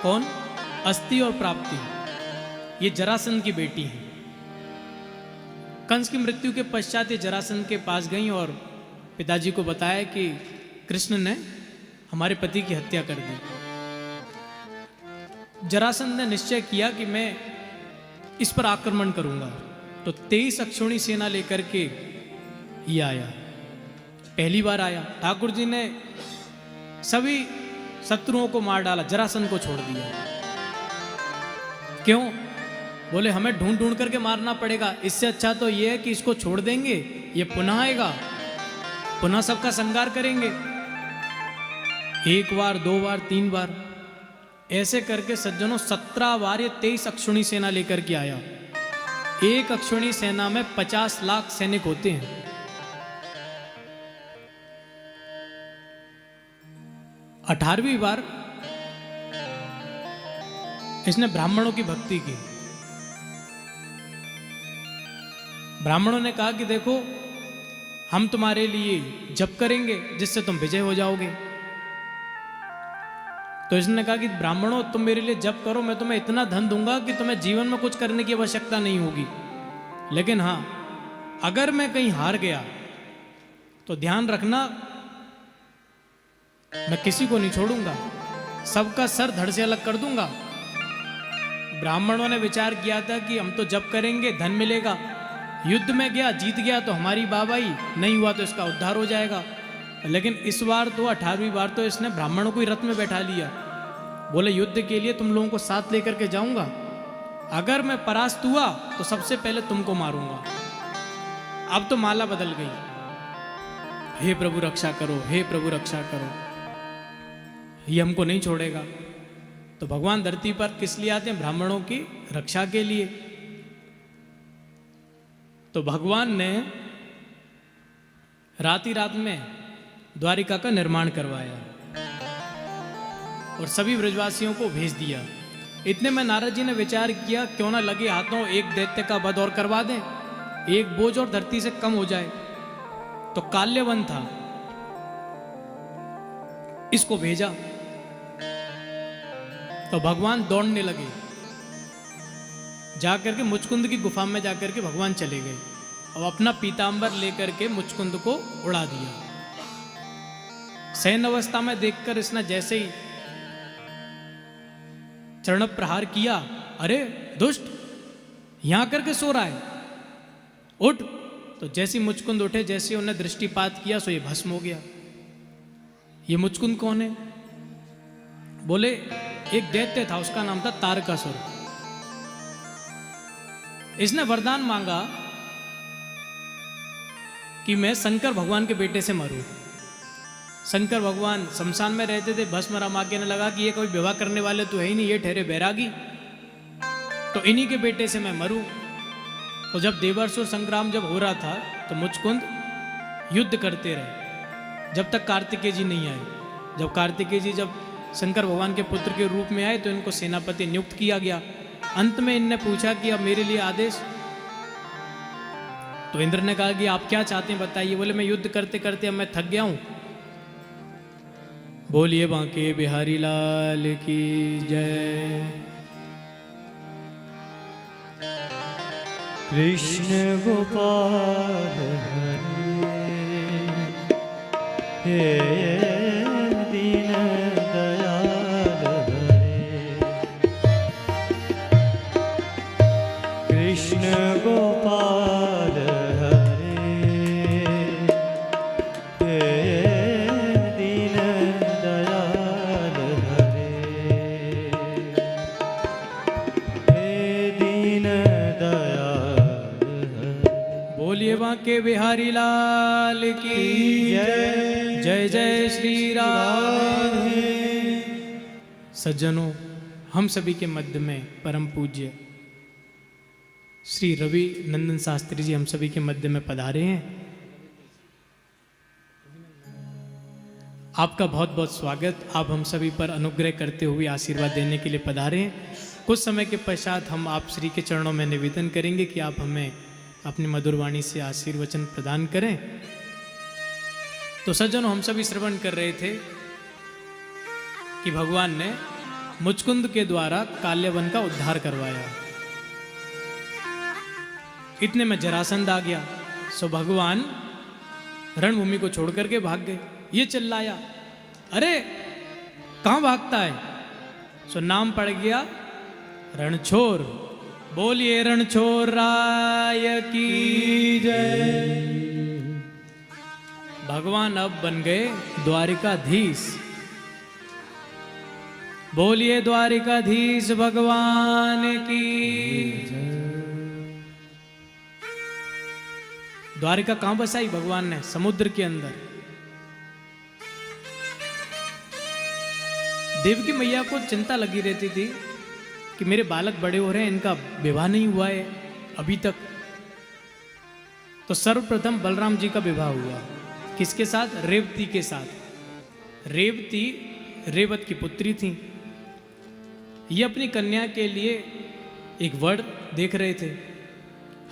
कौन? अस्ति और प्राप्ति, ये जरासंध की बेटी है। कंस की मृत्यु के पश्चात ये जरासंध के पास गई और पिताजी को बताया कि कृष्ण ने हमारे पति की हत्या कर दी। जरासंध ने निश्चय किया कि मैं इस पर आक्रमण करूंगा, तो 23 अक्षौणी सेना लेकर के ये आया। पहली बार आया, ठाकुर जी ने सभी शत्रुओं को मार डाला, जरासंध को छोड़ दिया। क्यों? बोले हमें ढूंढ ढूंढ करके मारना पड़ेगा, इससे अच्छा तो ये है कि इसको छोड़ देंगे, ये पुनः आएगा, पुनः सबका संहार करेंगे। एक बार, दो बार, तीन बार, ऐसे करके सज्जनों 17 बार ये 23 अक्षौणी सेना लेकर के आया। एक अक्षौणी सेना में 50 लाख सैनिक होते हैं। अठारहवीं बार इसने ब्राह्मणों की भक्ति की। ब्राह्मणों ने कहा कि देखो हम तुम्हारे लिए जप करेंगे जिससे तुम विजय हो जाओगे। तो इसने कहा कि ब्राह्मणों तुम मेरे लिए जप करो, मैं तुम्हें इतना धन दूंगा कि तुम्हें जीवन में कुछ करने की आवश्यकता नहीं होगी। लेकिन हाँ, अगर मैं कहीं हार गया तो ध्यान रखना, मैं किसी को नहीं छोड़ूंगा, सबका सर धड़ से अलग कर दूंगा। ब्राह्मणों ने विचार किया था कि हम तो जप करेंगे, धन मिलेगा, युद्ध में गया जीत गया तो हमारी बाबाई, नहीं हुआ तो इसका उद्धार हो जाएगा। लेकिन इस बार तो 18वीं बार तो इसने ब्राह्मणों को ही रथ में बैठा लिया। बोले युद्ध के लिए तुम लोगों को साथ लेकर के जाऊंगा, अगर मैं परास्त हुआ तो सबसे पहले तुमको मारूंगा। अब तो माला बदल गई, हे प्रभु रक्षा करो, हे प्रभु रक्षा करो, ये हमको नहीं छोड़ेगा। तो भगवान धरती पर किस लिए आते हैं? ब्राह्मणों की रक्षा के लिए। तो भगवान ने रात ही रात में द्वारिका का निर्माण करवाया और सभी ब्रजवासियों को भेज दिया। इतने में नारद जी ने विचार किया क्यों ना लगे हाथों एक दैत्य का वध और करवा दें, एक बोझ और धरती से कम हो जाए। तो काल्यवन था, इसको भेजा। तो भगवान दौड़ने लगे, जाकर के मुचकुंद की गुफा में जाकर के भगवान चले गए और अपना पीतांबर लेकर के मुचकुंद को उड़ा दिया। सैन अवस्था में देखकर इसने जैसे ही चरण प्रहार किया, अरे दुष्ट यहां करके सो रहा है, उठ। तो जैसी मुचकुंद उठे, जैसे उन्हें दृष्टिपात किया, सो ये भस्म हो गया। ये मुचकुंद कौन है? बोले एक दैत्य था, उसका नाम था तारकासुर। इसने वरदान मांगा कि मैं शंकर भगवान के बेटे से मरूं। शंकर भगवान शमशान में रहते थे, भस्म रमा कहने लगा कि ये कोई विवाह करने वाले तो है ही नहीं, ये ठहरे बैरागी, तो इन्हीं के बेटे से मैं मरूं। तो जब देवासुर संग्राम जब हो रहा था तो मुचकुंद युद्ध करते रहे जब तक कार्तिकेय जी नहीं आए। जब कार्तिकेय जी जब शंकर भगवान के पुत्र के रूप में आए तो इनको सेनापति नियुक्त किया गया। अंत में इनने पूछा कि अब मेरे लिए आदेश। तो इंद्र ने कहा कि आप क्या चाहते हैं बताइए। बोले मैं युद्ध करते करते अब मैं थक गया हूं। बोलिए बांके बिहारी लाल की जय। कृष्ण गोपाल हरे, हे दीन दयाल हरे। कृष्ण गोपाल हरे, हे दीन दयाल हरे। हे दीन दयाल हरे। बोलिए बांके बिहारी लाल की जय। जय जय श्री राम। सज्जनों, हम सभी के मध्य में परम पूज्य श्री रवि नंदन शास्त्री जी हम सभी के मध्य में पधारे हैं। आपका बहुत बहुत स्वागत। आप हम सभी पर अनुग्रह करते हुए आशीर्वाद देने के लिए पधारे हैं। कुछ समय के पश्चात हम आप श्री के चरणों में निवेदन करेंगे कि आप हमें अपनी मधुर वाणी से आशीर्वचन प्रदान करें। तो सज्जनों, हम सभी श्रवण कर रहे थे कि भगवान ने मुचकुंद के द्वारा काल्यवन का उद्धार करवाया। इतने में जरासंध आ गया, सो भगवान रणभूमि को छोड़ करके भाग गए। ये चिल्लाया, अरे कहां भागता है? सो नाम पड़ गया रणछोर। बोलिए रणछोर राय की जय। भगवान अब बन गए द्वारिकाधीश। बोलिए द्वारिकाधीश भगवान की। द्वारिका कहां बसाई भगवान ने? समुद्र के अंदर। देवकी मैया को चिंता लगी रहती थी कि मेरे बालक बड़े हो रहे हैं, इनका विवाह नहीं हुआ है अभी तक। तो सर्वप्रथम बलराम जी का विवाह हुआ। किसके साथ? रेवती के साथ। रेवती रेवत की पुत्री थी। ये अपनी कन्या के लिए एक वर देख रहे थे।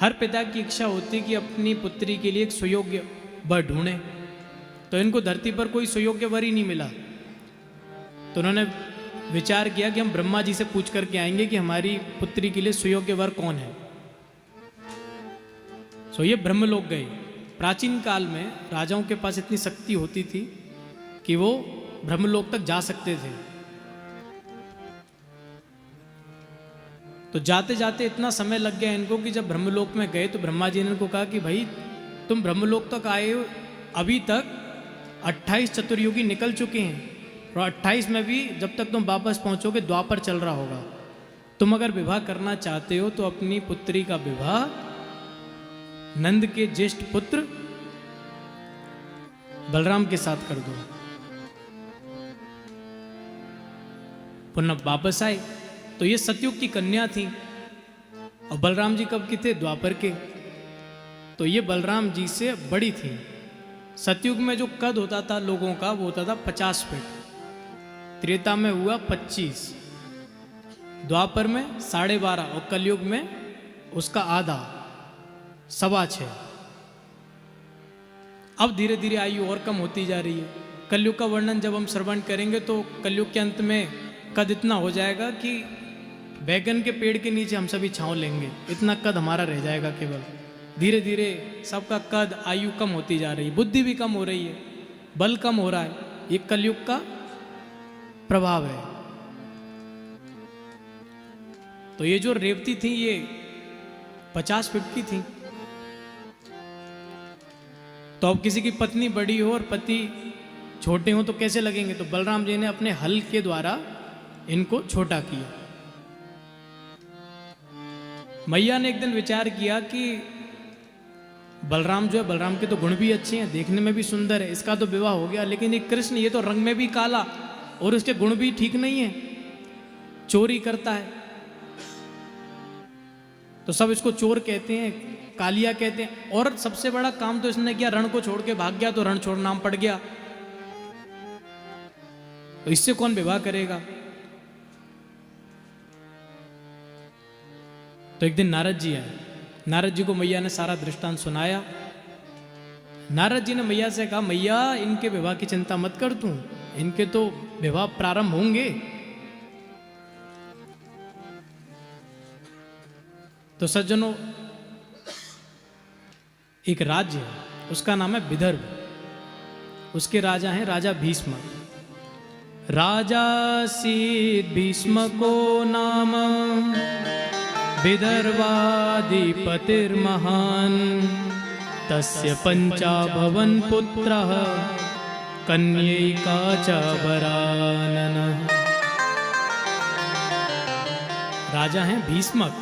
हर पिता की इच्छा होती कि अपनी पुत्री के लिए एक सुयोग्य वर ढूंढे। तो इनको धरती पर कोई सुयोग्य वर ही नहीं मिला। तो उन्होंने विचार किया कि हम ब्रह्मा जी से पूछ करके आएंगे कि हमारी पुत्री के लिए सुयोग्य वर कौन है। सो ये ब्रह्मलोक गए। प्राचीन काल में राजाओं के पास इतनी शक्ति होती थी कि वो ब्रह्मलोक तक जा सकते थे। तो जाते जाते इतना समय लग गया इनको कि जब ब्रह्मलोक में गए तो ब्रह्मा जी ने इनको कहा कि भाई तुम ब्रह्मलोक तक आए हो, अभी तक 28 चतुर्युगी निकल चुके हैं और 28 में भी जब तक तुम वापस पहुंचोगे द्वापर चल रहा होगा। तुम अगर विवाह करना चाहते हो तो अपनी पुत्री का विवाह नंद के ज्येष्ठ पुत्र बलराम के साथ कर दो। पुनः वापस आए तो ये सतयुग की कन्या थी और बलराम जी कब के थे? द्वापर के। तो ये बलराम जी से बड़ी थी। सतयुग में जो कद होता था लोगों का वो होता था 50 फीट। त्रेता में हुआ 25, द्वापर में 12.5 और कलयुग में उसका आधा 6.25। अब धीरे धीरे आयु और कम होती जा रही है। कलयुग का वर्णन जब हम श्रवण करेंगे तो कलयुग के अंत में कद इतना हो जाएगा कि बैगन के पेड़ के नीचे हम सभी छांव लेंगे, इतना कद हमारा रह जाएगा केवल। धीरे धीरे सबका कद आयु कम होती जा रही है, बुद्धि भी कम हो रही है, बल कम हो रहा है। ये कलयुग का प्रभाव है। तो ये जो रेवती थी ये 50 फीट की थी। तो अब किसी की पत्नी बड़ी हो और पति छोटे हो तो कैसे लगेंगे? तो बलराम जी ने अपने हल के द्वारा इनको छोटा किया। मैया ने एक दिन विचार किया कि बलराम जो है, बलराम के तो गुण भी अच्छे हैं, देखने में भी सुंदर है, इसका तो विवाह हो गया, लेकिन ये कृष्ण ये तो रंग में भी काला और उसके गुण भी ठीक नहीं है, चोरी करता है। तो सब इसको चोर कहते हैं, कालिया कहते हैं। और सबसे बड़ा काम तो इसने किया, रण को छोड़ के भाग गया तो रणछोड़ नाम पड़ गया। तो इससे कौन विवाह करेगा? तो एक दिन नारद जी आए। नारद जी को मैया ने सारा दृष्टांत सुनाया। नारद जी ने मैया से कहा, मैया इनके विवाह की चिंता मत कर तू, इनके तो विवाह प्रारंभ होंगे। तो सज्जनों, एक राज्य है, उसका नाम है विदर्भ। उसके राजा हैं राजा भीष्म। राजा सीत भीष्म को नाम विदर्भाधिपतिर्महान् तस्य पंचाभवन पुत्रः कन्यैका च वराननः। राजा हैं भीष्मक।